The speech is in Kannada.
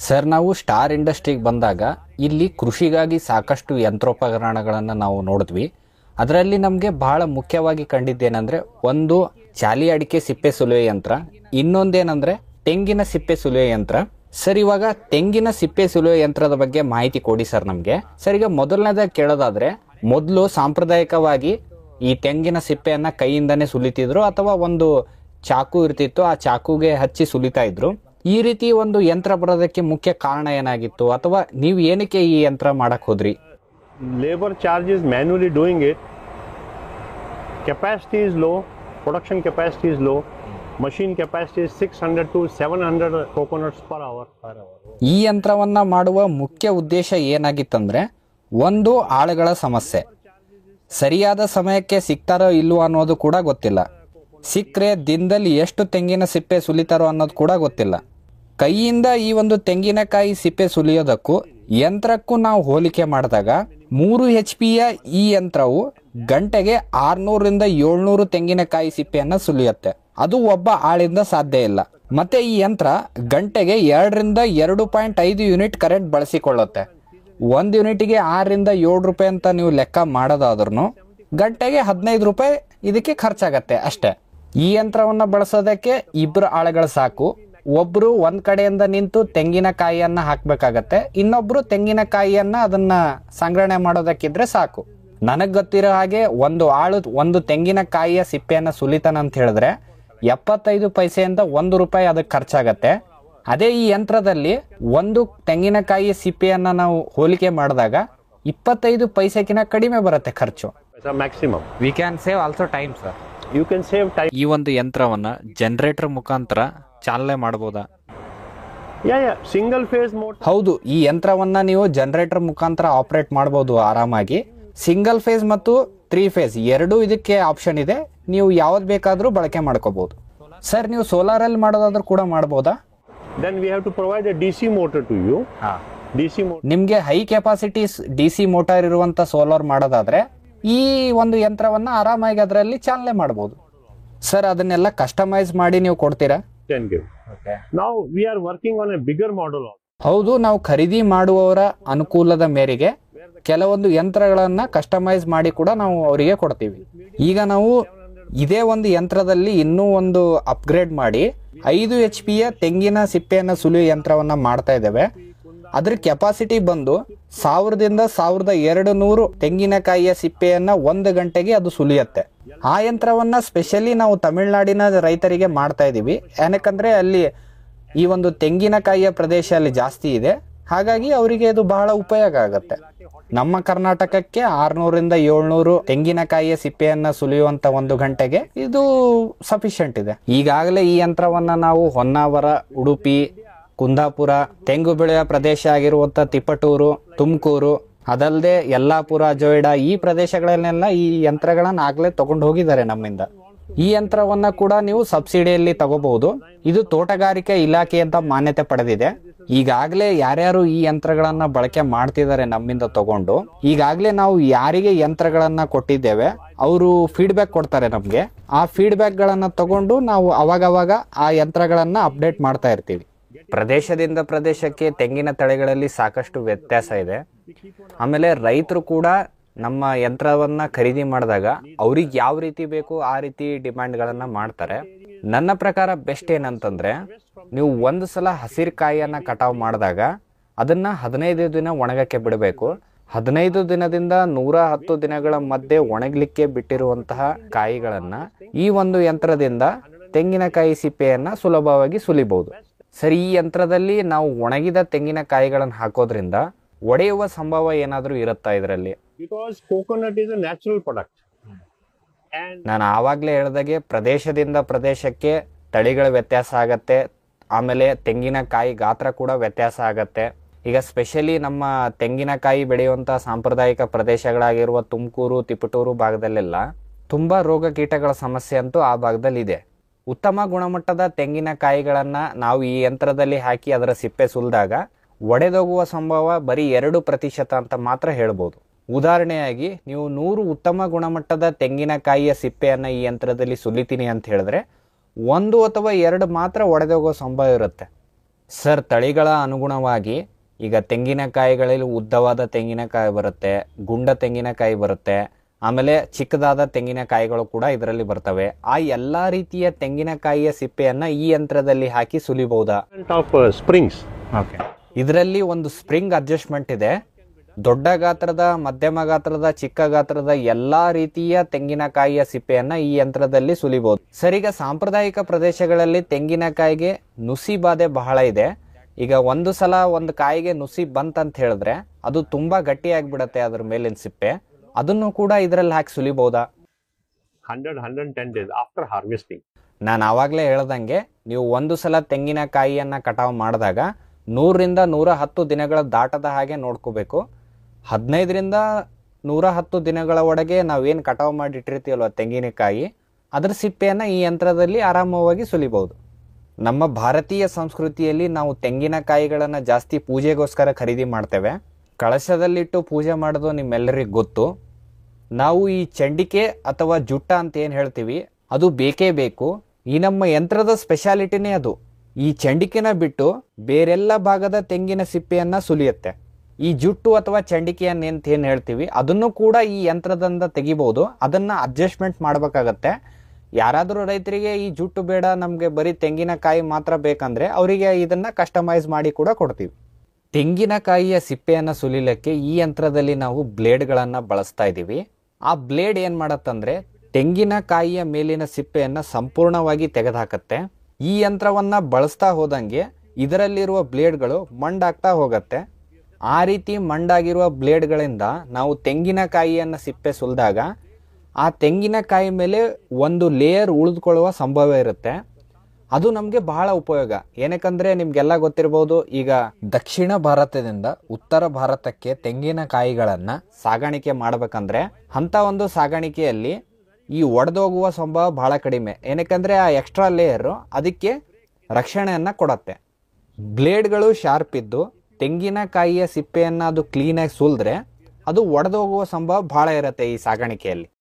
ಸರ್, ನಾವು ಸ್ಟಾರ್ ಇಂಡಸ್ಟ್ರಿಗೆ ಬಂದಾಗ ಇಲ್ಲಿ ಕೃಷಿಗಾಗಿ ಸಾಕಷ್ಟು ಯಂತ್ರೋಪಕರಣಗಳನ್ನು ನಾವು ನೋಡಿದ್ವಿ. ಅದರಲ್ಲಿ ನಮಗೆ ಬಹಳ ಮುಖ್ಯವಾಗಿ ಕಂಡಿದ್ದೇನೆಂದರೆ, ಒಂದು ಚಾಲಿ ಅಡಿಕೆ ಸಿಪ್ಪೆ ಸುಲಿಯೋ ಯಂತ್ರ, ಇನ್ನೊಂದೇನೆಂದರೆ ತೆಂಗಿನ ಸಿಪ್ಪೆ ಸುಲಿಯೋ ಯಂತ್ರ. ಸರ್, ಇವಾಗ ತೆಂಗಿನ ಸಿಪ್ಪೆ ಸುಲಿಯೋ ಯಂತ್ರದ ಬಗ್ಗೆ ಮಾಹಿತಿ ಕೊಡಿ ಸರ್ ನಮಗೆ. ಸರ್, ಈಗ ಮೊದಲನೇದಾಗಿ ಕೇಳೋದಾದ್ರೆ, ಮೊದಲು ಸಾಂಪ್ರದಾಯಿಕವಾಗಿ ಈ ತೆಂಗಿನ ಸಿಪ್ಪೆಯನ್ನು ಕೈಯಿಂದನೇ ಸುಲಿತಿದ್ರು ಅಥವಾ ಒಂದು ಚಾಕು ಇರ್ತಿತ್ತು, ಆ ಚಾಕುಗೆ ಹಚ್ಚಿ ಸುಲಿತಾ ಇದ್ರು. ಈ ರೀತಿ ಒಂದು ಯಂತ್ರ ಬರೋದಕ್ಕೆ ಮುಖ್ಯ ಕಾರಣ ಏನಾಗಿತ್ತು, ಅಥವಾ ನೀವು ಏನಕ್ಕೆ ಈ ಯಂತ್ರ ಮಾಡಕ್ ಹೋದ್ರಿ? Labour charge is manually doing it. Capacity is low, production capacity is low. Machine capacity is 600 to 700 coconuts per hour. ಈ ಯಂತ್ರವನ್ನ ಮಾಡುವ ಮುಖ್ಯ ಉದ್ದೇಶ ಏನಾಗಿತ್ತಂದ್ರೆ, ಒಂದು ಆಳುಗಳ ಸಮಸ್ಯೆ. ಸರಿಯಾದ ಸಮಯಕ್ಕೆ ಸಿಗ್ತಾರೋ ಇಲ್ವೋ ಅನ್ನೋದು ಕೂಡ ಗೊತ್ತಿಲ್ಲ. ಸಿಕ್ಕರೆ ದಿನದಲ್ಲಿ ಎಷ್ಟು ತೆಂಗಿನ ಸಿಪ್ಪೆ ಸುಲಿತಾರೋ ಅನ್ನೋದು ಕೂಡ ಗೊತ್ತಿಲ್ಲ. ಕೈಯಿಂದ ಈ ಒಂದು ತೆಂಗಿನಕಾಯಿ ಸಿಪ್ಪೆ ಸುಲಿಯೋದಕ್ಕೂ ಯಂತ್ರಕ್ಕೂ ನಾವು ಹೋಲಿಕೆ ಮಾಡಿದಾಗ 3 HP ಈ ಯಂತ್ರವು ಗಂಟೆಗೆ 600 ರಿಂದ 700 ತೆಂಗಿನಕಾಯಿ ಸಿಪ್ಪೆಯನ್ನ ಸುಲಿಯುತ್ತೆ. ಅದು ಒಬ್ಬ ಆಳಿಂದ ಸಾಧ್ಯ ಇಲ್ಲ. ಮತ್ತೆ ಈ ಯಂತ್ರ ಗಂಟೆಗೆ 2 ರಿಂದ 2.5 ಯೂನಿಟ್ ಕರೆಂಟ್ ಬಳಸಿಕೊಳ್ಳುತ್ತೆ. 1 ಯೂನಿಟ್ಗೆ 6 ರಿಂದ 7 ರೂಪಾಯಿ ಅಂತ ನೀವು ಲೆಕ್ಕ ಮಾಡೋದಾದ್ರೂ ಗಂಟೆಗೆ 15 ರೂಪಾಯಿ ಇದಕ್ಕೆ ಖರ್ಚಾಗತ್ತೆ ಅಷ್ಟೇ. ಈ ಯಂತ್ರವನ್ನ ಬಳಸೋದಕ್ಕೆ 2 ಆಳುಗಳು ಸಾಕು. ಒಬ್ರು ಒಂದ್ ಕಡೆಯಿಂದ ನಿಂತು ತೆಂಗಿನಕಾಯಿಯನ್ನ ಹಾಕ್ಬೇಕಾಗತ್ತೆ, ಇನ್ನೊಬ್ರು ತೆಂಗಿನಕಾಯಿಯನ್ನ ಅದನ್ನ ಸಂಗ್ರಹಣೆ ಮಾಡೋದಕ್ಕಿದ್ರೆ ಸಾಕು. ನನಗ್ ಗೊತ್ತಿರೋ ಹಾಗೆ ಒಂದು ಆಳು ಒಂದು ತೆಂಗಿನಕಾಯಿಯ ಸಿಪ್ಪೆಯನ್ನ ಸುಲಿತಾನ ಅಂತ ಹೇಳಿದ್ರೆ 75 ಪೈಸೆಯಿಂದ 1 ರೂಪಾಯಿ ಅದಕ್ಕೆ ಖರ್ಚಾಗತ್ತೆ. ಅದೇ ಈ ಯಂತ್ರದಲ್ಲಿ ಒಂದು ತೆಂಗಿನಕಾಯಿಯ ಸಿಪ್ಪೆಯನ್ನ ನಾವು ಹೋಲಿಕೆ ಮಾಡಿದಾಗ 25 ಪೈಸೆಗಿನ ಕಡಿಮೆ ಬರುತ್ತೆ ಖರ್ಚು. Maximum we can save also time sir. You can save time. ಈ ಒಂದು ಯಂತ್ರವನ್ನ ಜನರೇಟರ್ ಮುಖಾಂತರ ಚಾಲನೆ ಮಾಡಬಹುದಾ? Single phase motor. ಹೌದು, ಈ ಯಂತ್ರವನ್ನ ನೀವು ಜನರೇಟರ್ ಮುಖಾಂತರ ಆಪರೇಟ್ ಮಾಡಬಹುದು ಆರಾಮಾಗಿ. ಸಿಂಗಲ್ ಫೇಸ್ ಮತ್ತು 3 ಫೇಸ್ ಎರಡೂ ಇದಕ್ಕೆ ಆಪ್ಷನ್ ಇದೆ. ನೀವು ಯಾವ್ದು ಬೇಕಾದ್ರೂ ಬಳಕೆ ಮಾಡ್ಕೋಬಹುದು. ಸರ್, ನೀವು ಸೋಲಾರ್ ಅಲ್ಲಿ ಮಾಡೋದಾದ್ರೂ ಕೂಡ ಮಾಡಬಹುದಾ? Then we have to provide a DC motor to you. DC motor. ನಿಮ್ಗೆ ಹೈ ಕೆಪಾಸಿಟಿ DC ಮೋಟಾರ್ ಇರುವಂತ ಸೋಲಾರ್ ಮಾಡೋದಾದ್ರೆ ಈ ಒಂದು ಯಂತ್ರವನ್ನ ಆರಾಮಾಗಿ ಅದರಲ್ಲಿ ಚಾಲನೆ ಮಾಡಬಹುದು. ಸರ್, ಅದನ್ನೆಲ್ಲ ಕಸ್ಟಮೈಸ್ ಮಾಡಿ ನೀವು ಕೊಡ್ತೀರಾ? Can give. Okay. Now we are working on a bigger model also. ಹೌದು, ನಾವು ಖರೀದಿ ಮಾಡುವವರ ಅನುಕೂಲದ ಮೇರೆಗೆ ಕೆಲವೊಂದು ಯಂತ್ರಗಳನ್ನ ಕಸ್ಟಮೈಸ್ ಮಾಡಿ ಕೂಡ ನಾವು ಅವರಿಗೆ ಕೊಡ್ತೀವಿ. ಈಗ ನಾವು ಇದೇ ಒಂದು ಯಂತ್ರದಲ್ಲಿ ಇನ್ನೂ ಒಂದು ಅಪ್ಗ್ರೇಡ್ ಮಾಡಿ 5 HP ತೆಂಗಿನ ಸಿಪ್ಪೆಯನ್ನ ಸುಲಿಯೋ ಯಂತ್ರವನ್ನ ಮಾಡ್ತಾ ಇದ್ದೇವೆ. ಅದ್ರ ಕೆಪಾಸಿಟಿ ಬಂದು 1000 ದಿಂದ 1200 ತೆಂಗಿನಕಾಯಿಯ ಸಿಪ್ಪೆಯನ್ನ 1 ಗಂಟೆಗೆ ಅದು ಸುಲಿಯುತ್ತೆ. ಆ ಯಂತ್ರವನ್ನ ಸ್ಪೆಷಲಿ ನಾವು ತಮಿಳುನಾಡಿನ ರೈತರಿಗೆ ಮಾಡ್ತಾ ಇದೀವಿ. ಏನಕ್ಕಂದ್ರೆ ಅಲ್ಲಿ ಈ ಒಂದು ತೆಂಗಿನಕಾಯಿಯ ಪ್ರದೇಶ ಅಲ್ಲಿ ಜಾಸ್ತಿ ಇದೆ, ಹಾಗಾಗಿ ಅವರಿಗೆ ಇದು ಬಹಳ ಉಪಯೋಗ ಆಗುತ್ತೆ. ನಮ್ಮ ಕರ್ನಾಟಕಕ್ಕೆ 600 ರಿಂದ 700 ತೆಂಗಿನಕಾಯಿಯ ಸಿಪ್ಪೆಯನ್ನ ಸುಲಿಯುವಂತ 1 ಗಂಟೆಗೆ ಇದು ಸಫಿಶಿಯಂಟ್ ಇದೆ. ಈಗಾಗಲೇ ಈ ಯಂತ್ರವನ್ನ ನಾವು ಹೊನ್ನಾವರ, ಉಡುಪಿ, ಕುಂದಾಪುರ, ತೆಂಗು ಬೆಳೆಯ ಪ್ರದೇಶ ಆಗಿರುವಂತ ತಿಪಟೂರು, ತುಮಕೂರು, ಅದಲ್ಲದೆ ಯಲ್ಲಾಪುರ, ಜೋಯಿಡಾ ಈ ಪ್ರದೇಶಗಳನ್ನೆಲ್ಲ ಈ ಯಂತ್ರಗಳನ್ನ ಆಗ್ಲೇ ತಗೊಂಡು ಹೋಗಿದ್ದಾರೆ ನಮ್ಮಿಂದ. ಈ ಯಂತ್ರವನ್ನ ಕೂಡ ನೀವು ಸಬ್ಸಿಡಿಯಲ್ಲಿ ತಗೋಬಹುದು. ಇದು ತೋಟಗಾರಿಕೆ ಇಲಾಖೆ ಅಂತ ಮಾನ್ಯತೆ ಪಡೆದಿದೆ. ಈಗಾಗಲೇ ಯಾರ್ಯಾರು ಈ ಯಂತ್ರಗಳನ್ನ ಬಳಕೆ ಮಾಡ್ತಿದ್ದಾರೆ ನಮ್ಮಿಂದ ತಗೊಂಡು, ಈಗಾಗಲೇ ನಾವು ಯಾರಿಗೆ ಯಂತ್ರಗಳನ್ನ ಕೊಟ್ಟಿದ್ದೇವೆ ಅವರು ಫೀಡ್ಬ್ಯಾಕ್ ಕೊಡ್ತಾರೆ ನಮ್ಗೆ. ಆ ಫೀಡ್ಬ್ಯಾಕ್ ಗಳನ್ನ ತಗೊಂಡು ನಾವು ಅವಾಗವಾಗ ಆ ಯಂತ್ರಗಳನ್ನ ಅಪ್ಡೇಟ್ ಮಾಡ್ತಾ ಇರ್ತೀವಿ. ಪ್ರದೇಶದಿಂದ ಪ್ರದೇಶಕ್ಕೆ ತೆಂಗಿನ ತಳಿಗಳಲ್ಲಿ ಸಾಕಷ್ಟು ವ್ಯತ್ಯಾಸ ಇದೆ. ಆಮೇಲೆ ರೈತರು ಕೂಡ ನಮ್ಮ ಯಂತ್ರವನ್ನ ಖರೀದಿ ಮಾಡಿದಾಗ ಅವ್ರಿಗೆ ಯಾವ ರೀತಿ ಬೇಕು ಆ ರೀತಿ ಡಿಮ್ಯಾಂಡ್ಗಳನ್ನ ಮಾಡ್ತಾರೆ. ನನ್ನ ಪ್ರಕಾರ ಬೆಸ್ಟ್ ಏನಂತಂದ್ರೆ, ನೀವು ಒಂದು ಸಲ ಹಸಿರುಕಾಯಿಯನ್ನ ಕಟಾವು ಮಾಡಿದಾಗ ಅದನ್ನ 15 ದಿನ ಒಣಗಕ್ಕೆ ಬಿಡಬೇಕು. 15 ದಿನದಿಂದ 110 ದಿನಗಳ ಮಧ್ಯೆ ಒಣಗಲಿಕ್ಕೆ ಬಿಟ್ಟಿರುವಂತಹ ಕಾಯಿಗಳನ್ನ ಈ ಒಂದು ಯಂತ್ರದಿಂದ ತೆಂಗಿನಕಾಯಿ ಸಿಪ್ಪೆಯನ್ನ ಸುಲಭವಾಗಿ ಸುಲಿಬಹುದು. ಸರಿ, ಈ ಯಂತ್ರದಲ್ಲಿ ನಾವು ಒಣಗಿದ ತೆಂಗಿನಕಾಯಿಗಳನ್ನು ಹಾಕೋದ್ರಿಂದ ಒಡೆಯುವ ಸಂಭವ ಏನಾದ್ರೂ ಇರುತ್ತಾ ಇದರಲ್ಲಿ? Because coconut is a natural product. ನಾನು ಆವಾಗಲೇ ಹೇಳಿದಾಗೆ ಪ್ರದೇಶದಿಂದ ಪ್ರದೇಶಕ್ಕೆ ತಳಿಗಳ ವ್ಯತ್ಯಾಸ ಆಗತ್ತೆ. ಆಮೇಲೆ ತೆಂಗಿನಕಾಯಿ ಗಾತ್ರ ಕೂಡ ವ್ಯತ್ಯಾಸ ಆಗತ್ತೆ. ಈಗ ಸ್ಪೆಷಲಿ ನಮ್ಮ ತೆಂಗಿನಕಾಯಿ ಬೆಳೆಯುವಂಥ ಸಾಂಪ್ರದಾಯಿಕ ಪ್ರದೇಶಗಳಾಗಿರುವ ತುಮಕೂರು, ತಿಪಟೂರು ಭಾಗದಲ್ಲೆಲ್ಲ ತುಂಬಾ ರೋಗ ಕೀಟಗಳ ಸಮಸ್ಯೆ ಅಂತೂ ಆ ಭಾಗದಲ್ಲಿ ಇದೆ. ಉತ್ತಮ ಗುಣಮಟ್ಟದ ತೆಂಗಿನಕಾಯಿಗಳನ್ನ ನಾವು ಈ ಯಂತ್ರದಲ್ಲಿ ಹಾಕಿ ಅದರ ಸಿಪ್ಪೆ ಸುಲಿದಾಗ ಒಡೆದೋಗುವ ಸಂಭವ ಬರೀ 2% ಅಂತ ಮಾತ್ರ ಹೇಳ್ಬೋದು. ಉದಾಹರಣೆಯಾಗಿ ನೀವು 100 ಉತ್ತಮ ಗುಣಮಟ್ಟದ ತೆಂಗಿನಕಾಯಿಯ ಸಿಪ್ಪೆಯನ್ನ ಈ ಯಂತ್ರದಲ್ಲಿ ಸುಲಿತೀನಿ ಅಂತ ಹೇಳಿದ್ರೆ 1 ಅಥವಾ 2 ಮಾತ್ರ ಒಡೆದೋಗೋ ಸಂಭವ ಇರುತ್ತೆ. ಸರ್, ತಳಿಗಳ ಅನುಗುಣವಾಗಿ ಈಗ ತೆಂಗಿನಕಾಯಿಗಳಲ್ಲಿ ಉದ್ದವಾದ ತೆಂಗಿನಕಾಯಿ ಬರುತ್ತೆ, ಗುಂಡ ತೆಂಗಿನಕಾಯಿ ಬರುತ್ತೆ, ಆಮೇಲೆ ಚಿಕ್ಕದಾದ ತೆಂಗಿನಕಾಯಿಗಳು ಕೂಡ ಇದರಲ್ಲಿ ಬರ್ತವೆ. ಆ ಎಲ್ಲಾ ರೀತಿಯ ತೆಂಗಿನಕಾಯಿಯ ಸಿಪ್ಪೆಯನ್ನ ಈ ಯಂತ್ರದಲ್ಲಿ ಹಾಕಿ ಸುಲಿಬಹುದಾ? Of springs. ಇದರಲ್ಲಿ ಒಂದು ಸ್ಪ್ರಿಂಗ್ ಅಡ್ಜಸ್ಟ್ಮೆಂಟ್ ಇದೆ. ದೊಡ್ಡ ಗಾತ್ರದ, ಮಧ್ಯಮ ಗಾತ್ರದ, ಚಿಕ್ಕ ಗಾತ್ರದ ಎಲ್ಲಾ ರೀತಿಯ ತೆಂಗಿನಕಾಯಿಯ ಸಿಪ್ಪೆಯನ್ನ ಈ ಯಂತ್ರದಲ್ಲಿ ಸುಲಿಬಹುದು. ಸರ್, ಈಗ ಸಾಂಪ್ರದಾಯಿಕ ಪ್ರದೇಶಗಳಲ್ಲಿ ತೆಂಗಿನಕಾಯಿಗೆ ನುಸಿ ಬಾಧೆ ಬಹಳ ಇದೆ. ಈಗ ಒಂದು ಸಲ ಒಂದು ಕಾಯಿಗೆ ನುಸಿ ಬಂತಂತ ಹೇಳಿದ್ರೆ ಅದು ತುಂಬಾ ಗಟ್ಟಿಯಾಗ್ಬಿಡತ್ತೆ ಅದ್ರ ಮೇಲಿನ ಸಿಪ್ಪೆ. ಅದನ್ನು ಕೂಡ ಇದರಲ್ಲಿ ಹಾಕಿ ಸುಲಿಬಹುದಾ? 100-110 days after harvesting. ನಾನು ಆವಾಗಲೇ ಹೇಳ್ದಂಗೆ ನೀವು ಒಂದು ಸಲ ತೆಂಗಿನಕಾಯಿಯನ್ನ ಕಟಾವು ಮಾಡಿದಾಗ 100ರಿಂದ 110 ದಿನಗಳ ದಾಟದ ಹಾಗೆ ನೋಡ್ಕೋಬೇಕು. 15ರಿಂದ 110 ದಿನಗಳ ಒಳಗೆ ನಾವೇನು ಕಟಾವು ಮಾಡಿ ಇಟ್ಟಿರ್ತೀವಲ್ವ ತೆಂಗಿನಕಾಯಿ, ಅದರ ಸಿಪ್ಪೆಯನ್ನು ಈ ಯಂತ್ರದಲ್ಲಿ ಆರಾಮವಾಗಿ ಸುಲಿಬಹುದು. ನಮ್ಮ ಭಾರತೀಯ ಸಂಸ್ಕೃತಿಯಲ್ಲಿ ನಾವು ತೆಂಗಿನಕಾಯಿಗಳನ್ನು ಜಾಸ್ತಿ ಪೂಜೆಗೋಸ್ಕರ ಖರೀದಿ ಮಾಡ್ತೇವೆ. ಕಳಶದಲ್ಲಿಟ್ಟು ಪೂಜೆ ಮಾಡೋದು ನಿಮ್ಮೆಲ್ಲರಿಗೂ ಗೊತ್ತು. ನಾವು ಈ ಚಂಡಿಕೆ ಅಥವಾ ಜುಟ್ಟ ಅಂತ ಏನು ಹೇಳ್ತೀವಿ ಅದು ಬೇಕೇ ಬೇಕು. ಈ ನಮ್ಮ ಯಂತ್ರದ ಸ್ಪೆಷಾಲಿಟಿನೇ ಅದು. ಈ ಚಂಡಿಕೆನ ಬಿಟ್ಟು ಬೇರೆಲ್ಲ ಭಾಗದ ತೆಂಗಿನ ಸಿಪ್ಪೆಯನ್ನ ಸುಲಿಯುತ್ತೆ. ಈ ಜುಟ್ಟು ಅಥವಾ ಚಂಡಿಕೆಯನ್ನ ಅಂತ ಏನು ಹೇಳ್ತೀವಿ ಅದನ್ನು ಕೂಡ ಈ ಯಂತ್ರದಿಂದ ತೆಗಿಬಹುದು. ಅದನ್ನ ಅಡ್ಜಸ್ಟ್ಮೆಂಟ್ ಮಾಡಬೇಕಾಗತ್ತೆ. ಯಾರಾದರೂ ರೈತರಿಗೆ ಈ ಜುಟ್ಟು ಬೇಡ, ನಮಗೆ ಬರೀ ತೆಂಗಿನಕಾಯಿ ಮಾತ್ರ ಬೇಕಂದ್ರೆ ಅವರಿಗೆ ಇದನ್ನ ಕಸ್ಟಮೈಸ್ ಮಾಡಿ ಕೂಡ ಕೊಡ್ತೀವಿ. ತೆಂಗಿನಕಾಯಿಯ ಸಿಪ್ಪೆಯನ್ನು ಸುಲಿಲಿಕ್ಕೆ ಈ ಯಂತ್ರದಲ್ಲಿ ನಾವು ಬ್ಲೇಡ್ಗಳನ್ನು ಬಳಸ್ತಾ ಇದ್ದೀವಿ. ಆ ಬ್ಲೇಡ್ ಏನು ಮಾಡತ್ತಂದ್ರೆ ತೆಂಗಿನಕಾಯಿಯ ಮೇಲಿನ ಸಿಪ್ಪೆಯನ್ನು ಸಂಪೂರ್ಣವಾಗಿ ತೆಗೆದುಹಾಕತ್ತೆ. ಈ ಯಂತ್ರವನ್ನ ಬಳಸ್ತಾ ಹೋದಂಗೆ ಇದರಲ್ಲಿರುವ ಬ್ಲೇಡ್ಗಳು ಮಂಡಾಗ್ತಾ ಹೋಗುತ್ತೆ. ಆ ರೀತಿ ಮಂಡಾಗಿರುವ ಬ್ಲೇಡ್ಗಳಿಂದ ನಾವು ತೆಂಗಿನಕಾಯಿಯನ್ನು ಸಿಪ್ಪೆ ಸುಲಿದಾಗ ಆ ತೆಂಗಿನಕಾಯಿ ಮೇಲೆ ಒಂದು ಲೇಯರ್ ಉಳಿದುಕೊಳ್ಳುವ ಸಂಭವ ಇರುತ್ತೆ. ಅದು ನಮಗೆ ಬಹಳ ಉಪಯೋಗ. ಏನಕ್ಕಂದ್ರೆ ನಿಮ್ಗೆಲ್ಲ ಗೊತ್ತಿರಬಹುದು, ಈಗ ದಕ್ಷಿಣ ಭಾರತದಿಂದ ಉತ್ತರ ಭಾರತಕ್ಕೆ ತೆಂಗಿನಕಾಯಿಗಳನ್ನ ಸಾಗಾಣಿಕೆ ಮಾಡ್ಬೇಕಂದ್ರೆ ಅಂತ ಒಂದು ಸಾಗಾಣಿಕೆಯಲ್ಲಿ ಈ ಒಡೆದೋಗುವ ಸಂಭವ ಬಹಳ ಕಡಿಮೆ. ಏನಕ್ಕಂದ್ರೆ ಆ ಎಕ್ಸ್ಟ್ರಾ ಲೇಯರ್ ಅದಕ್ಕೆ ರಕ್ಷಣೆಯನ್ನ ಕೊಡತ್ತೆ. ಬ್ಲೇಡ್ಗಳು ಶಾರ್ಪ್ ಇದ್ದು ತೆಂಗಿನಕಾಯಿಯ ಸಿಪ್ಪೆಯನ್ನ ಅದು ಕ್ಲೀನಾಗಿ ಸುಲಿದ್ರೆ ಅದು ಒಡೆದೋಗುವ ಸಂಭವ ಬಹಳ ಇರುತ್ತೆ ಈ ಸಾಗಾಣಿಕೆಯಲ್ಲಿ.